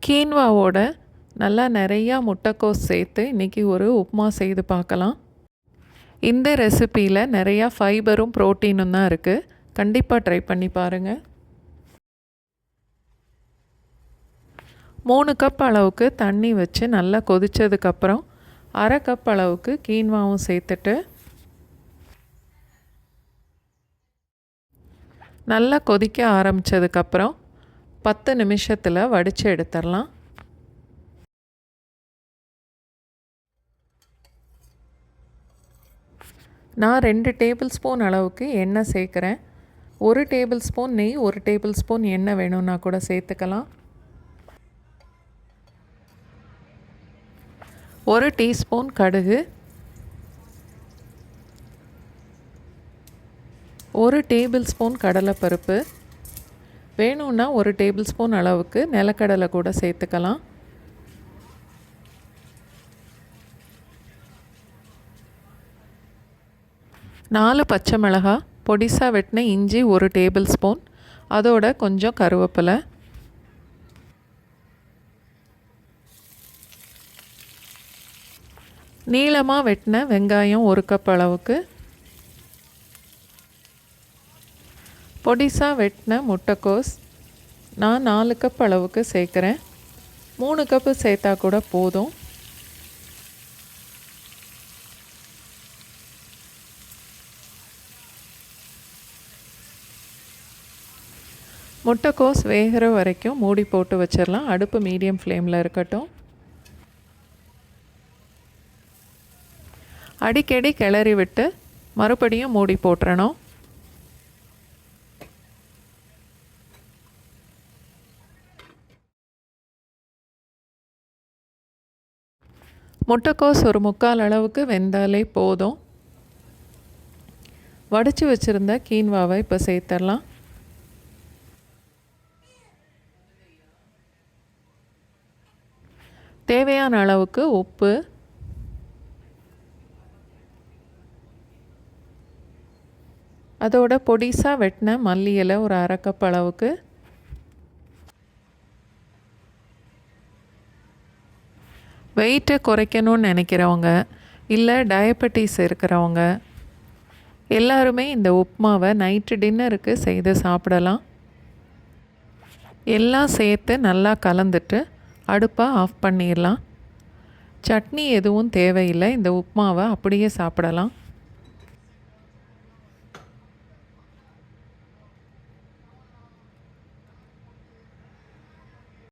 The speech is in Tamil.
கீன்வாவோட நல்லா நிறையா முட்டைக்கோஸ் சேர்த்து இன்றைக்கி ஒரு உப்புமா செய்து பார்க்கலாம். இந்த ரெசிப்பியில் நிறையா ஃபைபரும் ப்ரோட்டீனும் தான் இருக்குது. கண்டிப்பாக ட்ரை பண்ணி பாருங்கள். 3 கப் அளவுக்கு தண்ணி வச்சு நல்லா கொதித்ததுக்கப்புறம் அரை கப் அளவுக்கு கீன்வாவும் சேர்த்துட்டு நல்லா கொதிக்க ஆரம்பித்ததுக்கப்புறம் 10 நிமிஷத்தில் வடித்து எடுத்துடலாம். நான் 2 டேபிள் ஸ்பூன் அளவுக்கு எண்ணெய் சேர்க்குறேன். 1 டேபிள் ஸ்பூன் நெய், 1 டேபிள் ஸ்பூன் எண்ணெய் வேணும்னா கூட சேர்த்துக்கலாம். 1 டீஸ்பூன் கடுகு, 1 டேபிள் ஸ்பூன் கடலைப்பருப்பு, வேணும்னா 1 டேபிள் ஸ்பூன் அளவுக்கு நிலக்கடலை கூட சேர்த்துக்கலாம். நாலு பச்சை மிளகாய், பொடிசாக வெட்டின இஞ்சி 1 டேபிள் ஸ்பூன், அதோட கொஞ்சம் கருவேப்பிலை, நீளமாக வெட்டின வெங்காயம் 1 கப் அளவுக்கு, பொடிசாக வெட்டின முட்டைக்கோஸ் நான் 4 கப் அளவுக்கு சேர்க்குறேன். 3 கப்பு சேர்த்தா கூட போதும். முட்டைக்கோஸ் வேகிற வரைக்கும் மூடி போட்டு வச்சிடலாம். அடுப்பு மீடியம் ஃப்ளேமில் இருக்கட்டும். அடிக்கடி கிளறி விட்டு மறுபடியும் மூடி போட்டுறணும். முட்டைக்கோஸ் ஒரு 3/4 அளவுக்கு வெந்தாலே போதும். வடித்து வச்சுருந்த கீன்வாவை இப்போ சேர்த்துடலாம். தேவையான அளவுக்கு உப்பு, அதோட பொடிசாக வெட்டின மல்லி இலை ஒரு அரை கப் அளவுக்கு, வெயிட்டை குறைக்கணும்னு நினைக்கிறவங்க இல்லை டயபெட்டிஸ் இருக்கிறவங்க எல்லாருமே இந்த உப்புமாவை நைட்டு டின்னருக்கு செய்து சாப்பிடலாம். எல்லாம் சேர்த்து நல்லா கலந்துட்டு அடுப்பை ஆஃப் பண்ணிடலாம். சட்னி எதுவும் தேவையில்லை. இந்த உப்புமாவை அப்படியே சாப்பிடலாம்.